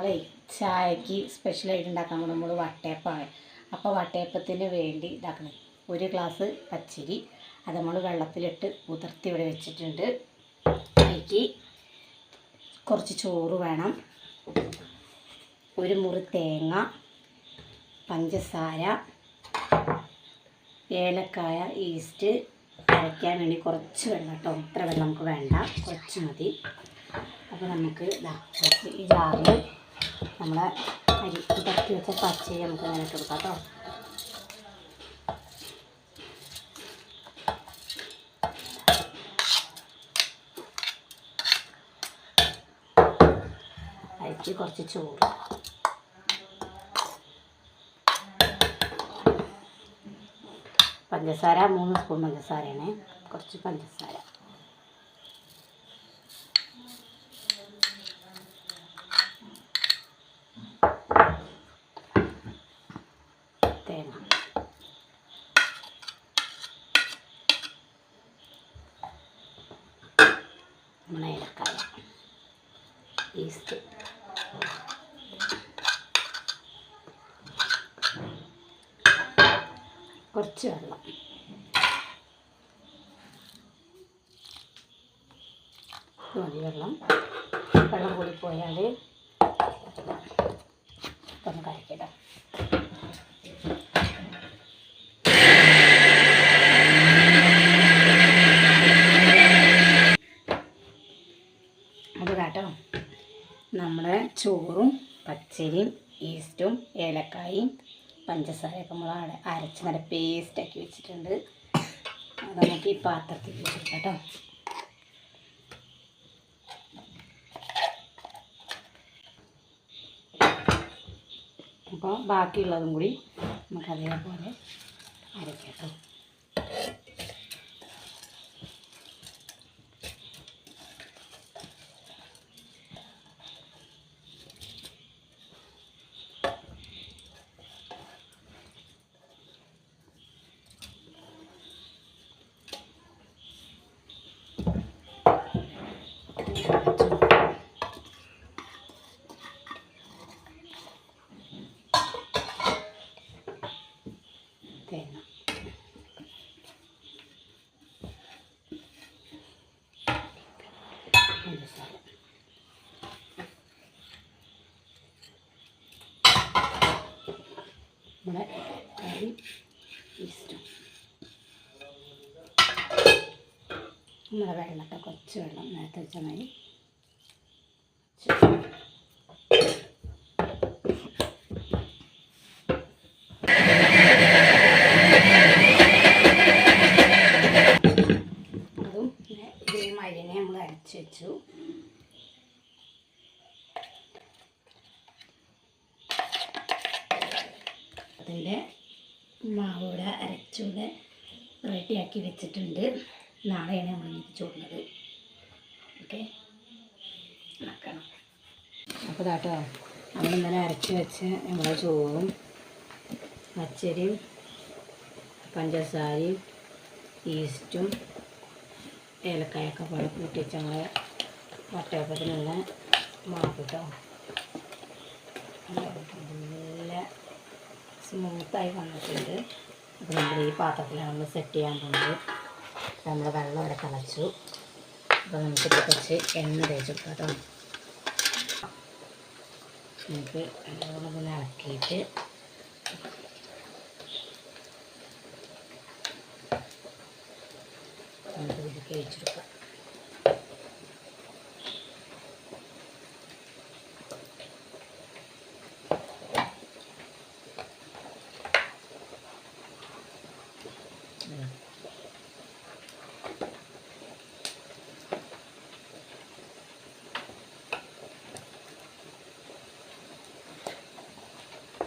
നമ്മളെ ചായക്ക് സ്പെഷ്യലായിട്ട് ഉണ്ടാക്കാൻ നമ്മൾ വട്ടയപ്പമാണ്. അപ്പോൾ വട്ടയപ്പത്തിന് വേണ്ടി ഇതാക്കണം. 1 ഗ്ലാസ് പച്ചരി അത് നമ്മൾ വെള്ളത്തിലിട്ട് കുതിർത്തി ഇവിടെ വെച്ചിട്ടുണ്ട്. അതിലേക്ക് കുറച്ച് ചോറ് വേണം, 1 മുറി തേങ്ങ, പഞ്ചസാര, ഏലക്കായ, ഈസ്റ്റ്, അരയ്ക്കാൻ വേണ്ടി കുറച്ച് വെള്ളം കേട്ടോ. ഇത്ര വെള്ളം നമുക്ക് വേണ്ട, കുറച്ച് മതി. അപ്പോൾ നമുക്ക് ഈ ജാറിൽ നമ്മളെ അരി കുതിർത്തി വെച്ച പച്ചരി നമുക്ക് അങ്ങനെ ഇട്ട് കൊടുക്കാം കേട്ടോ. അരിക്ക് കുറച്ച് ചോറ്, പഞ്ചസാര 3 സ്പൂൺ പഞ്ചസാരയാണ്, കുറച്ച് പഞ്ചസാര, തേങ്ങ, നമ്മുടെ ഏലക്കായ, ഈസ്റ്റ്, കുറച്ച് വെള്ളം, മതി വെള്ളം കൂടി പോയാൽ ഒന്ന് കരക്കിടാം. അപ്പോൾ കേട്ടോ, നമ്മുടെ ചോറും പച്ചരിയും ഈസ്റ്റും ഏലക്കായും പഞ്ചസാരയൊക്കെ നമ്മൾ അരച്ച് നല്ല പേസ്റ്റാക്കി വെച്ചിട്ടുണ്ട്. അത് നമുക്ക് ഈ പാത്രത്തിൽ വെച്ചിട്ട് കേട്ടോ. അപ്പോൾ ബാക്കിയുള്ളതും കൂടി നമുക്ക് അതേപോലെ അരയ്ക്കാം കേട്ടോ. തേങ്ങ, പഞ്ചസാര, നമ്മുടെ കറി, ഈസ്റ്റും, നമ്മുടെ വെള്ളത്തെ കുറച്ച് വെള്ളം നേരത്തെ വെച്ചാൽ മതി. മരിനെ നമ്മൾ അരച്ച് വെച്ചു. അതിൻ്റെ മാവൂടെ അരച്ചൂടെ റെഡിയാക്കി വെച്ചിട്ടുണ്ട്. നാളെയാണ് നമ്മൾ എനിക്ക് ചൂടുന്നത്. ഓക്കെ, ആക്കണം. അപ്പോൾ കേട്ടോ, നമ്മളിന്നലെ അരച്ച് വെച്ച് നമ്മുടെ ചോറും പച്ചരിയും പഞ്ചസാരയും ഈസ്റ്റും ഏലക്കായൊക്കെ പോലെ കൂട്ടിച്ച് ഞങ്ങൾ വട്ടയപ്പത്തിനുള്ള മാവ് കേട്ടോ. നല്ല സ്മൂത്തായി വന്നിട്ടുണ്ട്. അപ്പോൾ നമ്മൾ ഈ പാത്രത്തിലാണ് നമ്മൾ സെറ്റ് ചെയ്യാൻ പോകുന്നത്. നമ്മൾ വെള്ളം ഇവിടെ തിളച്ചു. അപ്പോൾ നമുക്കിത് കുറച്ച് എണ്ണ തേച്ച് കൊടുക്കാം കേട്ടോ. നമുക്ക് നല്ലോണം ഇളക്കിയിട്ട് നമുക്ക് ഇതിലേക്ക് ഒഴിച്ചെടുക്കാം.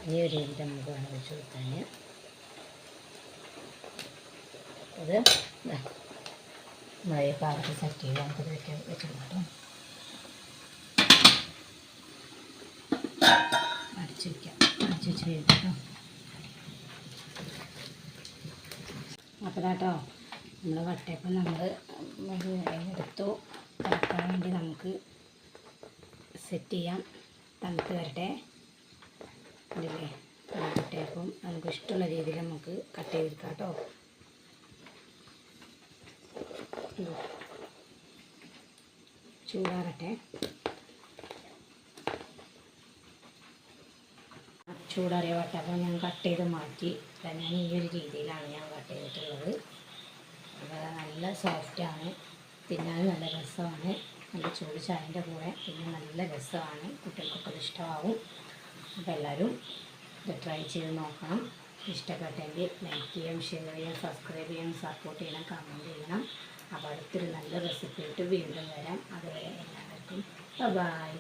ഈ ഒരു രീതി നമുക്ക് വേണം വെച്ച് കൊടുക്കാൻ. അത് നമ്മളെ പാകത്ത് സെറ്റ് ചെയ്ത് നമുക്കത് വെച്ചിടും. അടിച്ച് വയ്ക്കാം, അടിച്ച് വെച്ച് കേട്ടോ. അപ്പോൾ കേട്ടോ, നമ്മൾ വട്ടയപ്പം നമ്മൾ എടുത്തു. തുറക്കാൻ വേണ്ടി നമുക്ക് സെറ്റ് ചെയ്യാം. തണുത്ത് വരട്ടെ. ഇതില്ലേ തണുക്കട്ടെ. അപ്പം നമുക്ക് ഇഷ്ടമുള്ള രീതിയിൽ നമുക്ക് കട്ട് ചെയ്തെടുക്കാം കേട്ടോ. ചൂടാറട്ടെ. ചൂടാറിയ വട്ടപ്പം ഞാൻ കട്ട് ചെയ്ത് മാറ്റി. ഞാൻ ഈ ഒരു രീതിയിലാണ് ഞാൻ കട്ട് ചെയ്തിട്ടുള്ളത്. അപ്പോൾ നല്ല സോഫ്റ്റാണ്, തിന്നാൻ നല്ല രസമാണ്. നല്ല ചൂട് ചായൻ്റെ കൂടെ പിന്നെ നല്ല രസമാണ്, കുട്ടികൾക്കൊക്കെ ഇഷ്ടമാവും. അപ്പോൾ എല്ലാവരും ഇത് ട്രൈ ചെയ്ത് നോക്കണം. ഇഷ്ടപ്പെട്ടെങ്കിൽ ലൈക്ക് ചെയ്യാം, ഷെയർ ചെയ്യാം, സബ്സ്ക്രൈബ് ചെയ്യാം, സപ്പോർട്ട് ചെയ്യണം, കമൻറ്റ് ചെയ്യണം. അപ്പോൾ അടുത്തൊരു നല്ല റെസിപ്പി ആയിട്ട് വീണ്ടും വരാം. അതുവരെ എല്ലാവർക്കും ബൈ.